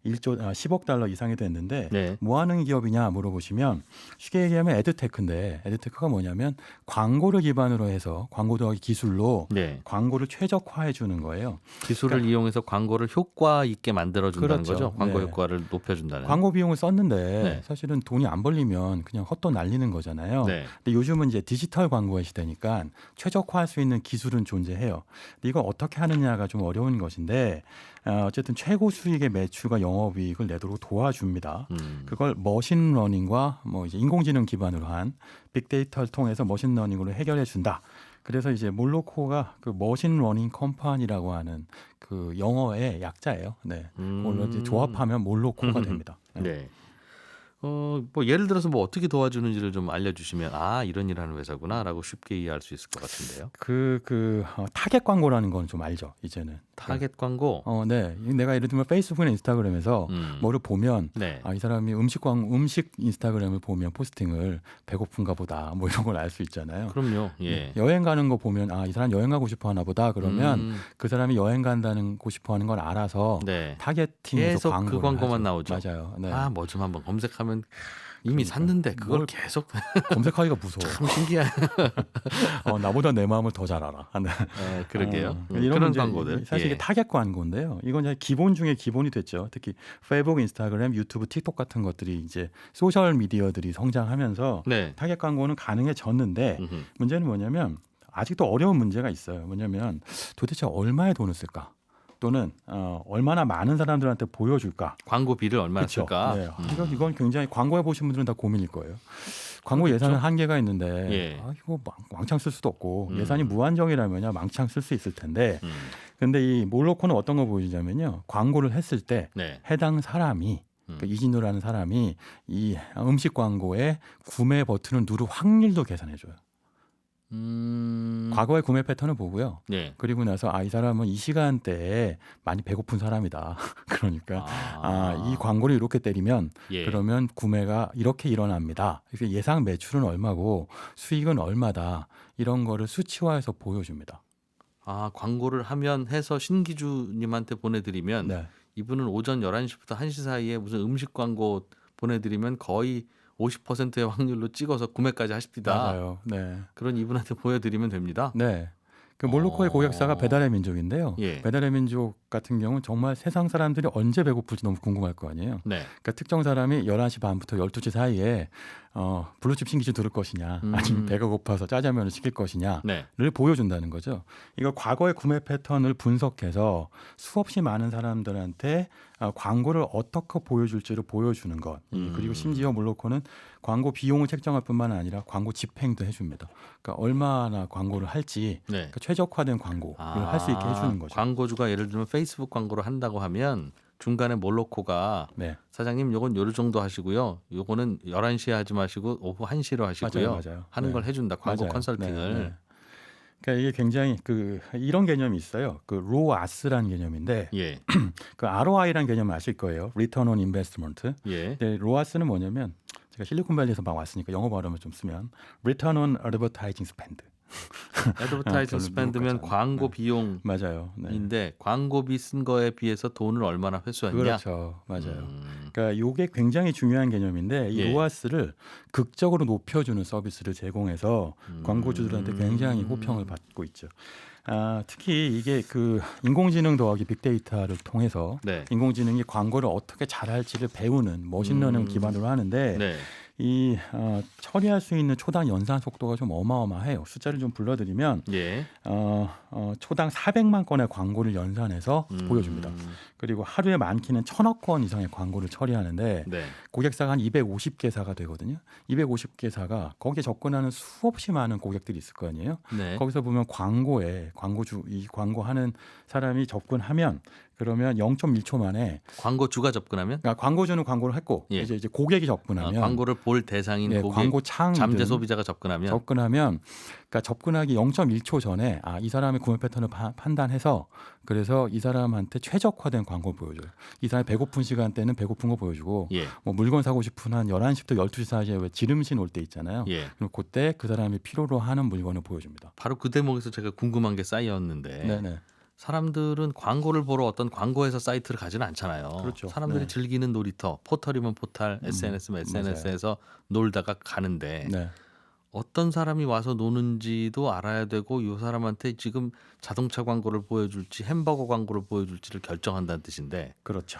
10억 달러 이상이 됐는데
네.
뭐 하는 기업이냐 물어보시면 쉽게 얘기하면 에드테크인데 에드테크가 뭐냐면 광고를 기반으로 해서 광고 더하기 기술로
네.
광고를 최적화해 주는 거예요.
기술을 이용해서 광고를 효과 있게 만들어준다는
그렇죠.
거죠. 광고
네.
효과를 높여준다는.
광고 비용을 썼는데
네.
사실은 돈이 안 벌리면 그냥 헛돈 날리는 거잖아요.
네.
근데 요즘은 이제 디지털 광고의 시대니까 최적화할 수 있는 기술은 존재해요. 근데 이걸 어떻게 하느냐가 좀 어려운 것인데 어쨌든 최고 수익의 매출과 영업이익을 내도록 도와줍니다. 그걸 머신러닝과 뭐 이제 인공지능 기반으로 한 빅데이터를 통해서 머신러닝으로 해결해 준다. 그래서 이제 몰로코가 그 머신러닝 컴퍼니라고 하는 그 영어의 약자예요. 네, 그걸로 이제 조합하면 몰로코가 됩니다.
네. 뭐 예를 들어서 뭐 어떻게 도와주는지를 좀 알려주시면 이런 일하는 회사구나라고 쉽게 이해할 수 있을 것 같은데요.
타겟 광고라는 건 좀 알죠 이제는.
타겟 광고.
네. 내가 예를 들면 페이스북이나 인스타그램에서 뭐를 보면
네.
이 사람이 음식 인스타그램을 보면 포스팅을 배고픈가 보다 뭐 이런 걸 알 수 있잖아요.
그럼요. 예.
여행 가는 거 보면 이 사람 여행 가고 싶어 하나 보다 그러면 그 사람이 여행 간다는 고 싶어 하는 걸 알아서
네.
타겟팅해서
계속
광고를
그 광고만
하죠.
나오죠.
맞아요. 네.
뭐 좀 한번 검색하면 이미 샀는데 그걸
뭘
계속
검색하기가 무서워.
참 신기한.
나보다 내 마음을 더 잘 알아.
그러게요.
이런
그런
문제,
광고들.
사실 이게 타겟 광고인데요. 이건 이제 기본 중에 기본이 됐죠. 특히 페이스북, 인스타그램, 유튜브, 틱톡 같은 것들이 이제 소셜 미디어들이 성장하면서
네.
타겟 광고는 가능해졌는데 문제는 뭐냐면 아직도 어려운 문제가 있어요. 뭐냐면 도대체 얼마의 돈을 쓸까? 또는 얼마나 많은 사람들한테 보여줄까?
광고비를 얼마나
그쵸?
쓸까?
네. 이건 굉장히 광고해 보신 분들은 다 고민일 거예요. 광고
그렇겠죠?
예산은 한계가 있는데
예.
이거 왕창 쓸 수도 없고
음.
예산이 무한정이라면야 왕창 쓸 수 있을 텐데
음.
근데 이 몰로코는 어떤 거 보여주냐면요. 광고를 했을 때
네.
해당 사람이 그 이진우라는 사람이 이 음식 광고에 구매 버튼을 누를 확률도 계산해줘요. 과거의 구매 패턴을 보고요.
네.
그리고 나서 이 사람은 이 시간대에 많이 배고픈 사람이다. 그러니까 이 광고를 이렇게 때리면
예.
그러면 구매가 이렇게 일어납니다. 그래서 예상 매출은 얼마고 수익은 얼마다 이런 거를 수치화해서 보여줍니다.
광고를 하면 해서 신기주님한테 보내드리면
네.
이분은 오전 11시부터 1시 사이에 무슨 음식 광고 보내드리면 거의 50%의 확률로 찍어서 구매까지 하십니다.
맞아요. 네.
그런 이분한테 보여드리면 됩니다.
네. 그 몰로코의 고객사가 배달의 민족인데요.
예.
배달의 민족 같은 경우는 정말 세상 사람들이 언제 배고플지 너무 궁금할 거 아니에요.
네.
그러니까 특정 사람이 11시 반부터 12시 사이에 블루칩 신기주 들을 것이냐 아니면 배가 고파서 짜장면을 시킬 것이냐를
네.
보여준다는 거죠. 이거 과거의 구매 패턴을 분석해서 수없이 많은 사람들한테 광고를 어떻게 보여줄지를 보여주는 것. 그리고 심지어 몰로코는 광고 비용을 책정할 뿐만 아니라 광고 집행도 해줍니다. 그러니까 얼마나 광고를 할지
네.
그러니까 최적화된 광고를 할 수 있게 해주는 거죠.
광고주가 예를 들면 페이스북 광고를 한다고 하면 중간에 몰로코가
네.
사장님 요건 요 정도 하시고요. 요거는 11시에 하지 마시고 오후 1시로 하시고요.
맞아요.
하는
네.
걸 해준다. 광고
맞아요.
컨설팅을.
네. 그러니까 이게 굉장히 이런 개념이 있어요. ROAS라는 개념인데
예.
그 ROI라는 개념을 아실 거예요. Return on Investment.
예.
근데 ROAS는 뭐냐면 제가 실리콘밸리에서 막 왔으니까 영어 발음을 좀 쓰면 Return on Advertising Spend.
애드버타이징
별로
스펜드면
미국같잖아요.
광고
네.
비용인데
맞아요. 네.
광고비 쓴 거에 비해서 돈을 얼마나 회수했냐?
그렇죠. 맞아요. 그러니까 이게 굉장히 중요한 개념인데 이
예.
ROAS를 극적으로 높여주는 서비스를 제공해서 광고주들한테 굉장히 호평을 받고 있죠. 특히 이게 인공지능 더하기 빅데이터를 통해서
네.
인공지능이 광고를 어떻게 잘할지를 배우는 머신러닝 기반으로 하는데
네.
이 처리할 수 있는 초당 연산 속도가 좀 어마어마해요. 숫자를 좀 불러드리면
예.
초당 400만 건의 광고를 연산해서 보여줍니다. 그리고 하루에 많게는 1000억 건 이상의 광고를 처리하는데
네.
고객사가 한 250개사가 되거든요. 250개사가 거기에 접근하는 수없이 많은 고객들이 있을 거 아니에요.
네.
거기서 보면 이 광고하는 사람이 접근하면 그러면 0.1초 만에
광고주가 접근하면
그러니까 광고주는 광고를 했고
예.
이제 고객이 접근하면
광고를 볼 대상인
네,
고객,
광고 창
잠재 소비자가 접근하면
그러니까 접근하기 0.1초 전에 이 사람의 구매 패턴을 판단해서 그래서 이 사람한테 최적화된 광고를 보여줘요. 이 사람이 배고픈 시간대는 배고픈 거 보여주고
예.
뭐 물건 사고 싶은 한 11시부터 12시 사이에 왜 지름신 올 때 있잖아요.
예.
그럼 그때 그 사람이 필요로 하는 물건을 보여줍니다.
바로 그 대목에서 제가 궁금한 게 쌓였는데
네네.
사람들은 광고를 보러 어떤 광고회사 사이트를 가지는 않잖아요.
그렇죠.
사람들이
네.
즐기는 놀이터, 포털이면 포털, SNS면 SNS에서 놀다가 가는데
네.
어떤 사람이 와서 노는지도 알아야 되고 이 사람한테 지금 자동차 광고를 보여줄지 햄버거 광고를 보여줄지를 결정한다는 뜻인데
그렇죠.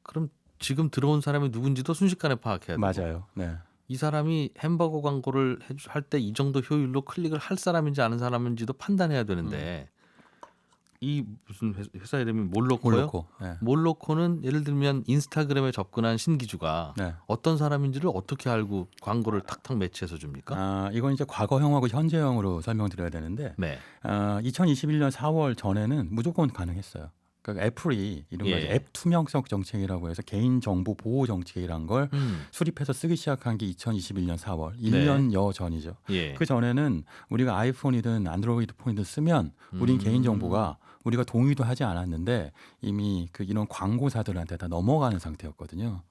그럼 지금 들어온 사람이 누군지도 순식간에 파악해야 되고
맞아요. 네.
이 사람이 햄버거 광고를 할 때 이 정도 효율로 클릭을 할 사람인지 아는 사람인지도 판단해야 되는데 이 무슨 회사 이름이 몰로코요?
몰로코. 네.
몰로코는 예를 들면 인스타그램에 접근한 신기주가
네.
어떤 사람인지를 어떻게 알고 광고를 탁탁 매치해서 줍니까?
이건 이제 과거형하고 현재형으로 설명드려야 되는데
네.
2021년 4월 전에는 무조건 가능했어요. 그러니까 애플이 이른바
예.
앱 투명성 정책이라고 해서 개인정보 보호 정책이란 걸 수립해서 쓰기 시작한 게 2021년 4월, 1년여 전이죠.
예.
그 전에는 우리가 아이폰이든 안드로이드 폰이든 쓰면 우린 개인정보가 우리가 동의도 하지 않았는데 이미 이런 광고사들한테 다 넘어가는 상태였거든요.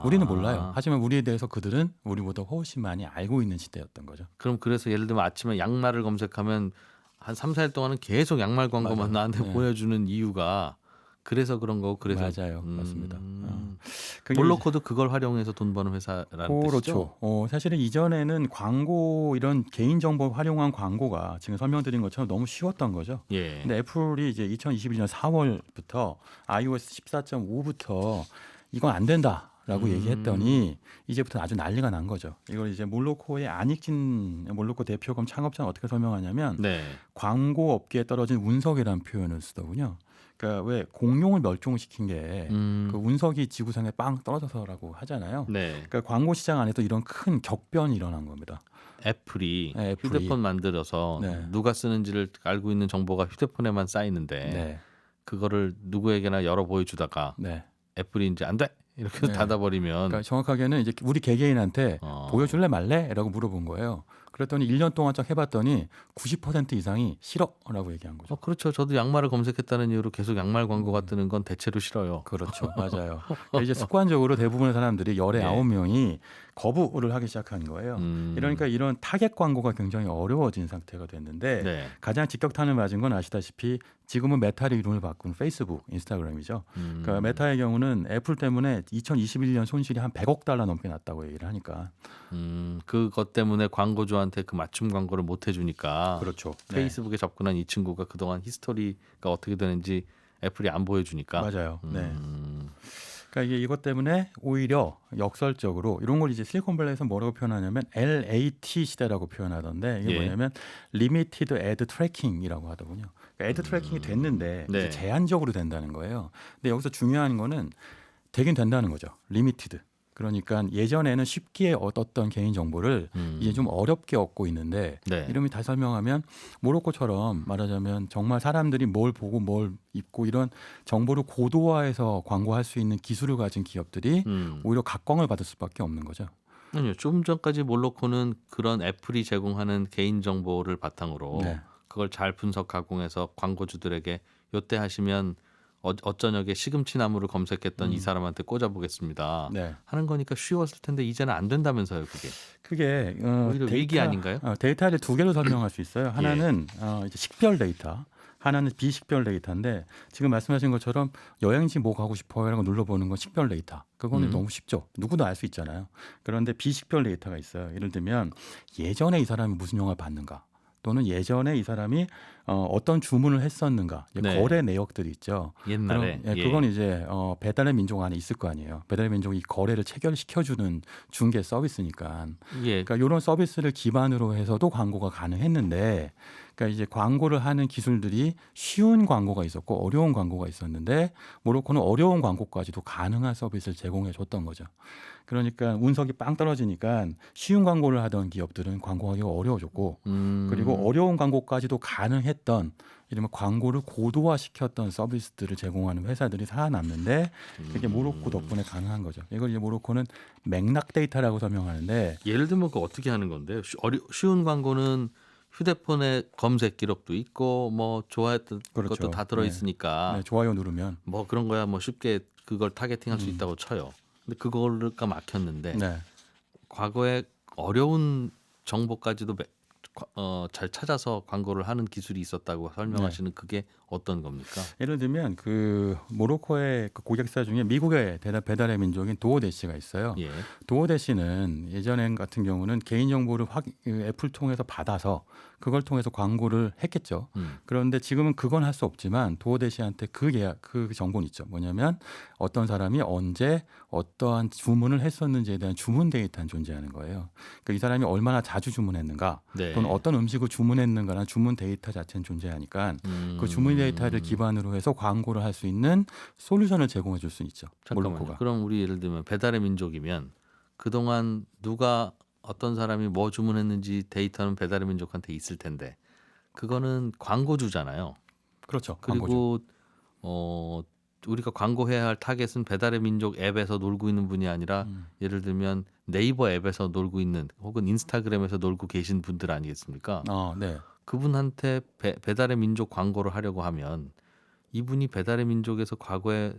우리는 몰라요. 하지만 우리에 대해서 그들은 우리보다 훨씬 많이 알고 있는 시대였던 거죠.
그럼 그래서 예를 들면 아침에 양말을 검색하면 한 3, 4일 동안은 계속 양말 광고만
맞아요.
나한테
네.
보여주는 이유가 그래서 그런 거고 그래서
맞아요. 맞습니다.
몰로코도 그걸 활용해서 돈 버는 회사라는 뜻이죠.
그렇죠. 사실은 이전에는 광고 이런 개인정보 활용한 광고가 지금 설명드린 것처럼 너무 쉬웠던 거죠.
예.
근데 애플이 이제 2021년 4월부터 iOS 14.5부터 이건 안 된다라고 얘기했더니 이제부터 아주 난리가 난 거죠. 이걸 이제 몰로코의 안익진 몰로코 대표 겸 창업자는 어떻게 설명하냐면
네.
광고 업계에 떨어진 운석이라는 표현을 쓰더군요. 그러니까 왜 공룡을 멸종시킨 게
음.
그 운석이 지구상에 빵 떨어져서라고 하잖아요.
네.
그러니까 광고 시장 안에도 이런 큰 격변이 일어난 겁니다.
애플이
네, 애플이.
휴대폰 만들어서
네.
누가 쓰는지를 알고 있는 정보가 휴대폰에만 쌓이는데
네,
그거를 누구에게나 열어 보여주다가
네.
애플이 이제 안 돼 이렇게
네.
닫아버리면
그러니까 정확하게는 이제 우리 개개인한테
어.
보여줄래 말래? 라고 물어본 거예요. 그랬더니 1년 동안 쫙 해봤더니 90% 이상이 싫어라고 얘기한 거죠.
그렇죠. 저도 양말을 검색했다는 이유로 계속 양말 광고가 뜨는 건 대체로 싫어요.
그렇죠, 맞아요. 그러니까 이제 습관적으로 대부분의 사람들이 열에
네.
9명이 거부를 하기 시작한 거예요. 이러니까 이런 타겟 광고가 굉장히 어려워진 상태가 됐는데
네.
가장 직격탄을 맞은 건 아시다시피 지금은 메타의 이름을 바꾼 페이스북, 인스타그램이죠. 그러니까 메타의 경우는 애플 때문에 2021년 손실이 한 100억 달러 넘게 났다고 얘기를 하니까.
그것 때문에 광고주한테 그 맞춤 광고를 못 해주니까
그렇죠.
페이스북에 접근한 이 친구가 그동안 히스토리가 어떻게 되는지 애플이 안 보여주니까.
맞아요. 네.
음.
그러니까 이게 이것 때문에 오히려 역설적으로 이런 걸 이제 실리콘밸리에서 뭐라고 표현하냐면 LAT 시대라고 표현하던데 이게
예.
뭐냐면 Limited Ad Tracking이라고 하더군요. 그러니까 애드 트래킹이 됐는데
네.
이제 제한적으로 된다는 거예요. 근데 여기서 중요한 거는 되긴 된다는 거죠. 리미티드. 그러니까 예전에는 쉽게 얻었던 개인 정보를 이제 좀 어렵게 얻고 있는데
네.
이름이 다시 설명하면 모로코처럼 말하자면 정말 사람들이 뭘 보고 뭘 입고 이런 정보를 고도화해서 광고할 수 있는 기술을 가진 기업들이 오히려 각광을 받을 수밖에 없는 거죠.
아니요. 좀 전까지 몰로코는 그런 애플이 제공하는 개인 정보를 바탕으로
네.
그걸 잘 분석 가공해서 광고주들에게 요때 하시면 어쩌녁에 시금치 나무를 검색했던 이 사람한테 꽂아보겠습니다.
네.
하는 거니까 쉬웠을 텐데 이제는 안 된다면서요, 그게.
그게
오히려 위기 아닌가요?
데이터를 두 개로 설명할 수 있어요. 하나는 이제 식별 데이터, 하나는 비식별 데이터인데 지금 말씀하신 것처럼 여행지 뭐 가고 싶어요라고 눌러보는 건 식별 데이터. 그거는 너무 쉽죠. 누구도 알 수 있잖아요. 그런데 비식별 데이터가 있어요. 예를 들면 예전에 이 사람이 무슨 영화를 봤는가. 또는 예전에 이 사람이 어떤 주문을 했었는가
네.
거래 내역들이 있죠.
옛날에.
그건 이제 배달의 민족 안에 있을 거 아니에요. 배달의 민족이 거래를 체결시켜주는 중개 서비스니까.
예.
그러니까 이런 서비스를 기반으로 해서도 광고가 가능했는데, 그러니까 이제 광고를 하는 기술들이 쉬운 광고가 있었고 어려운 광고가 있었는데 모로코는 어려운 광고까지도 가능한 서비스를 제공해 줬던 거죠. 그러니까 운석이 빵 떨어지니까 쉬운 광고를 하던 기업들은 광고하기가 어려워졌고 그리고 어려운 광고까지도 가능했던 이러면 광고를 고도화시켰던 서비스들을 제공하는 회사들이 살아남는데 그게 모로코 덕분에 가능한 거죠. 이걸 이제 모로코는 맥락 데이터라고 설명하는데
예를 들면 그 어떻게 하는 건데요? 쉬운 광고는 휴대폰에 검색 기록도 있고 뭐 좋아했던
그렇죠.
것도 다 들어 있으니까
네, 좋아요 누르면
뭐 그런 거야 뭐 쉽게 그걸 타겟팅할 수 있다고 쳐요. 근데 그거가 막혔는데
네.
과거에 어려운 정보까지도 잘 찾아서 광고를 하는 기술이 있었다고 설명하시는 그게 어떤 겁니까?
예를 들면 그 모로코의 그 고객사 중에 미국의 배달의 민족인 도어대시가 있어요.
예.
도어대시는 예전에 같은 경우는 개인 정보를 애플 통해서 받아서 그걸 통해서 광고를 했겠죠. 그런데 지금은 그건 할 수 없지만 도어대시한테 그 정보는 있죠. 뭐냐면 어떤 사람이 언제 어떠한 주문을 했었는지에 대한 주문 데이터는 존재하는 거예요. 그러니까 이 사람이 얼마나 자주 주문했는가
네.
또는 어떤 음식을 주문했는가라는 주문 데이터 자체는 존재하니까 그 주문 데이터를 기반으로 해서 광고를 할 수 있는 솔루션을 제공해 줄 수 있죠.
잠깐만요.
몰로코가.
그럼 우리 예를 들면 배달의 민족이면 그동안 누가 어떤 사람이 뭐 주문했는지 데이터는 배달의 민족한테 있을 텐데 그거는 광고주잖아요.
그렇죠.
그리고 우리가 광고해야 할 타겟은 배달의 민족 앱에서 놀고 있는 분이 아니라 예를 들면 네이버 앱에서 놀고 있는 혹은 인스타그램에서 놀고 계신 분들 아니겠습니까?
네.
그분한테 배달의 민족 광고를 하려고 하면 이분이 배달의 민족에서 과거에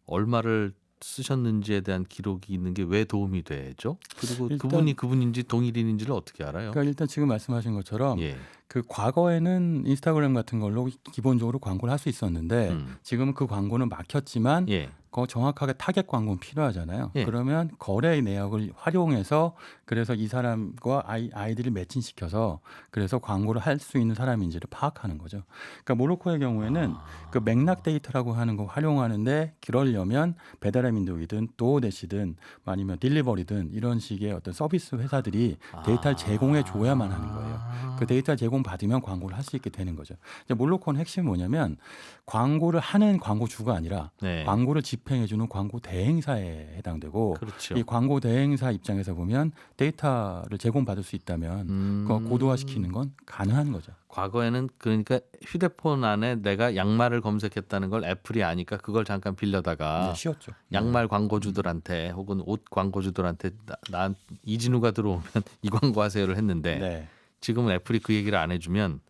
얼마를 쓰셨는지에 대한 기록이 있는 게 왜 도움이 되죠? 그리고
일단-
그분이 그분인지 동일인인지를 어떻게 알아요?
그러니까 일단 지금 말씀하신 것처럼
예.
그 과거에는 인스타그램 같은 걸로 기본적으로 광고를 할 수 있었는데 지금은 그 광고는 막혔지만
예.
그 정확하게 타겟 광고는 필요하잖아요.
예.
그러면 거래 내역을 활용해서 그래서 이 사람과 아이들을 매칭시켜서 그래서 광고를 할 수 있는 사람인지를 파악하는 거죠. 그러니까 모로코의 경우에는 그 맥락 데이터라고 하는 거 활용하는데 그러려면 배달의 민족이든 도어대시든 아니면 딜리버리든 이런 식의 어떤 서비스 회사들이 데이터를 제공해 줘야만 하는 거예요. 그 데이터 제공 받으면 광고를 할 수 있게 되는 거죠. 이제 몰로코는 핵심이 뭐냐면 광고를 하는 광고주가 아니라
네.
광고를 집행해 주는 광고 대행사에 해당되고
그렇죠.
이 광고 대행사 입장에서 보면 데이터를 제공받을 수 있다면 그거 고도화시키는 건 가능한 거죠.
과거에는 그러니까 휴대폰 안에 내가 양말을 검색했다는 걸 애플이 아니까 그걸 잠깐 빌려다가
네, 쉬웠죠.
양말 광고주들한테 혹은 옷 광고주들한테 난 이진우가 들어오면 이 광고 하세요를 했는데
네,
지금은 애플이 그 얘기를 안 해주면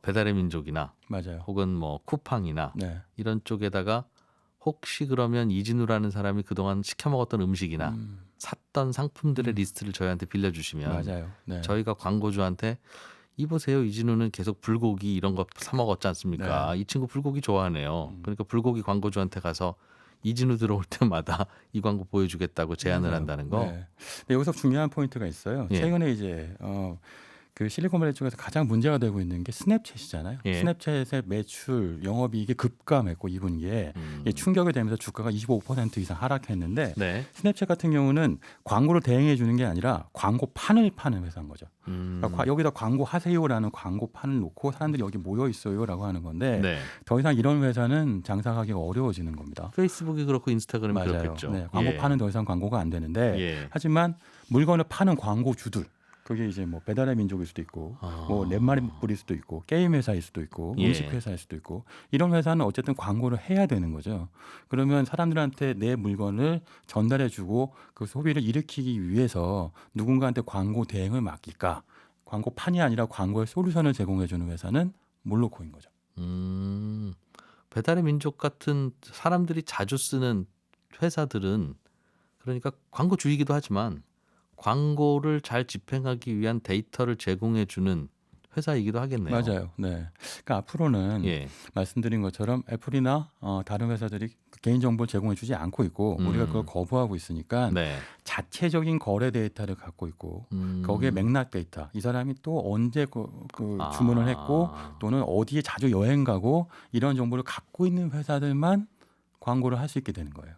배달의 민족이나
맞아요.
혹은 뭐 쿠팡이나
네,
이런 쪽에다가 혹시 그러면 이진우라는 사람이 그동안 시켜 먹었던 음식이나 샀던 상품들의 리스트를 저희한테 빌려주시면
맞아요. 네.
저희가 광고주한테 이보세요 이진우는 계속 불고기 이런 거 사 먹었지 않습니까? 이 친구 불고기 좋아하네요. 그러니까 불고기 광고주한테 가서 이진우 들어올 때마다 이 광고 보여주겠다고 제안을
맞아요.
한다는 거.
네. 근데 여기서 중요한 포인트가 있어요.
예.
최근에 이제 그 실리콘밸리 쪽에서 가장 문제가 되고 있는 게 스냅챗이잖아요.
예.
스냅챗의 매출 영업이익이 급감했고 2분기에 충격이 되면서 주가가 25% 이상 하락했는데
네.
스냅챗 같은 경우는 광고를 대행해 주는 게 아니라 광고판을 파는 회사인 거죠. 그러니까 여기다 광고 하세요라는 광고판을 놓고 사람들이 여기 모여 있어요라고 하는 건데
네.
더 이상 이런 회사는 장사하기가 어려워지는 겁니다.
페이스북이 그렇고 인스타그램이
맞아요.
그렇겠죠.
네, 광고판은 더 이상 광고가 안 되는데
예.
하지만 물건을 파는 광고주들 그게 이제 뭐 배달의 민족일 수도 있고 뭐 넷마블일 수도 있고 게임 회사일 수도 있고
예.
음식 회사일 수도 있고 이런 회사는 어쨌든 광고를 해야 되는 거죠. 그러면 사람들한테 내 물건을 전달해주고 그 소비를 일으키기 위해서 누군가한테 광고 대행을 맡길까? 광고판이 아니라 광고의 솔루션을 제공해주는 회사는 몰로코인 거죠.
배달의 민족 같은 사람들이 자주 쓰는 회사들은 그러니까 광고주이기도 하지만 광고를 잘 집행하기 위한 데이터를 제공해 주는 회사이기도 하겠네요.
맞아요. 네. 그러니까 앞으로는
예.
말씀드린 것처럼 애플이나 다른 회사들이 개인 정보를 제공해 주지 않고 있고 우리가 그걸 거부하고 있으니까
네.
자체적인 거래 데이터를 갖고 있고 거기에 맥락 데이터 이 사람이 또 언제 주문을 했고 또는 어디에 자주 여행 가고 이런 정보를 갖고 있는 회사들만 광고를 할 수 있게 되는 거예요.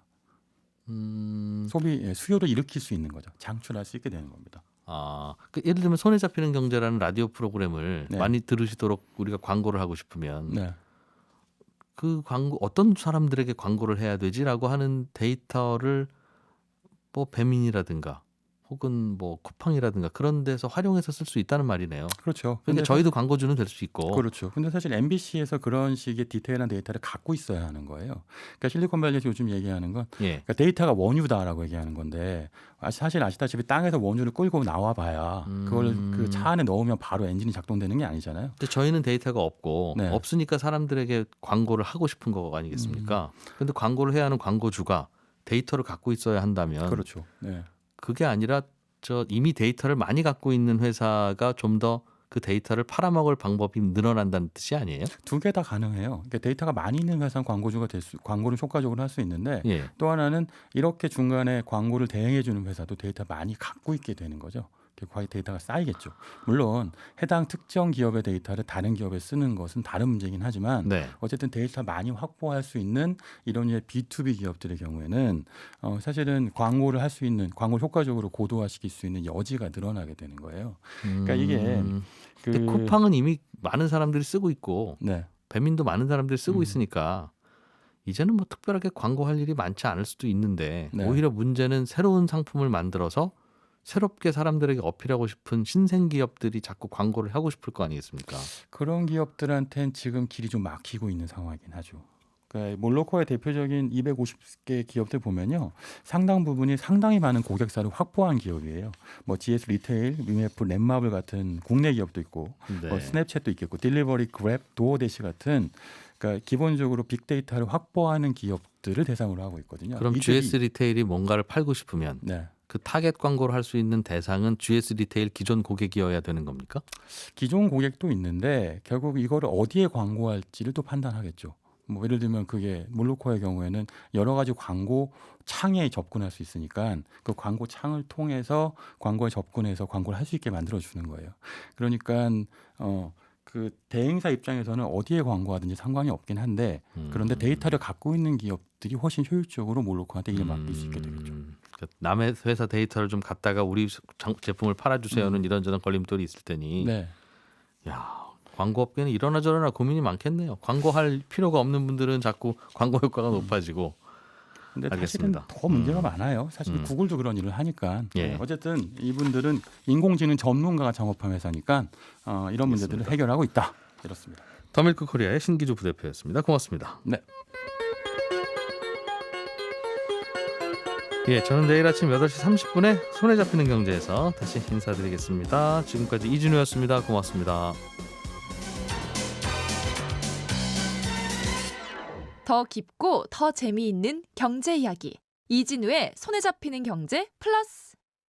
소비 수요를 일으킬 수 있는 거죠. 장출할 수 있게 되는 겁니다.
그 예를 들면 손에 잡히는 경제라는 라디오 프로그램을
네.
많이 들으시도록 우리가 광고를 하고 싶으면
네.
그 광고 어떤 사람들에게 광고를 해야 되지라고 하는 데이터를 뭐 배민이라든가 혹은 뭐 쿠팡이라든가 그런 데서 활용해서 쓸 수 있다는 말이네요.
그렇죠.
그러니까 저희도 광고주는 될 수 있고.
그렇죠. 근데 사실 MBC에서 그런 식의 디테일한 데이터를 갖고 있어야 하는 거예요. 그러니까 실리콘밸리에서 요즘 얘기하는 건
예.
그러니까 데이터가 원유다라고 얘기하는 건데 사실 아시다시피 땅에서 원유를 끌고 나와봐야 그걸 그 차 안에 넣으면 바로 엔진이 작동되는 게 아니잖아요.
근데 저희는 데이터가 없고
네.
없으니까 사람들에게 광고를 하고 싶은 거 아니겠습니까? 근데 광고를 해야 하는 광고주가 데이터를 갖고 있어야 한다면
그렇죠. 네.
그게 아니라 이미 데이터를 많이 갖고 있는 회사가 좀 더 그 데이터를 팔아먹을 방법이 늘어난다는 뜻이 아니에요?
두 개 다 가능해요. 그러니까 데이터가 많이 있는 회사는 광고주가 광고를 효과적으로 할 수 있는데
예.
또 하나는 이렇게 중간에 광고를 대행해 주는 회사도 데이터 많이 갖고 있게 되는 거죠. 과의 데이터가 쌓이겠죠. 물론 해당 특정 기업의 데이터를 다른 기업에 쓰는 것은 다른 문제긴 하지만
네.
어쨌든 데이터 많이 확보할 수 있는 이런 류의 B2B 기업들의 경우에는 사실은 광고를 할 수 있는 광고를 효과적으로 고도화시킬 수 있는 여지가 늘어나게 되는 거예요. 그러니까 이게
근데 쿠팡은 이미 많은 사람들이 쓰고 있고
네.
배민도 많은 사람들이 쓰고 있으니까 이제는 뭐 특별하게 광고할 일이 많지 않을 수도 있는데
네.
오히려 문제는 새로운 상품을 만들어서 새롭게 사람들에게 어필하고 싶은 신생 기업들이 자꾸 광고를 하고 싶을 거 아니겠습니까?
그런 기업들한테는 지금 길이 좀 막히고 있는 상황이긴 하죠. 그러니까 몰로코의 대표적인 250개 기업들 보면요, 상당 부분이 상당히 많은 고객사를 확보한 기업이에요. 뭐 GS 리테일, 위메프, 넷마블 같은 국내 기업도 있고,
네.
뭐 스냅챗도 있겠고, 딜리버리, 그랩, 도어대시 같은 그러니까 기본적으로 빅데이터를 확보하는 기업들을 대상으로 하고 있거든요.
그럼 GS 리테일이 뭔가를 팔고 싶으면
네.
그 타겟 광고를 할 수 있는 대상은 GS 리테일 기존 고객이어야 되는 겁니까?
기존 고객도 있는데 결국 이거를 어디에 광고할지를 또 판단하겠죠. 뭐 예를 들면 그게 몰로코의 경우에는 여러 가지 광고 창에 접근할 수 있으니까 그 광고 창을 통해서 광고에 접근해서 광고를 할 수 있게 만들어 주는 거예요. 그러니까 그 대행사 입장에서는 어디에 광고하든지 상관이 없긴 한데 그런데 데이터를 갖고 있는 기업들이 훨씬 효율적으로 몰로코한테 일을 맡길 수 있게 되겠죠.
그러니까 남의 회사 데이터를 좀 갖다가 우리 제품을 팔아주세요는 이런저런 걸림돌이 있을 테니.
네.
야, 광고업계는 이러나 저러나 고민이 많겠네요. 광고할 필요가 없는 분들은 자꾸 광고 효과가 높아지고.
근데
알겠습니다.
사실은 더 문제가 많아요. 사실 구글도 그런 일을 하니까.
예.
네, 어쨌든 이분들은 인공지능 전문가가 창업한 회사니까 이런 문제들을 해결하고 있다. 이렇습니다.
더밀크 코리아의 신기주 부대표였습니다. 고맙습니다.
네.
예, 저는 내일 아침 8시 30분에 손에 잡히는 경제에서 다시 인사드리겠습니다. 지금까지 이준우였습니다. 고맙습니다.
더 깊고 더 재미있는 경제 이야기. 이진우의 손에 잡히는 경제 플러스.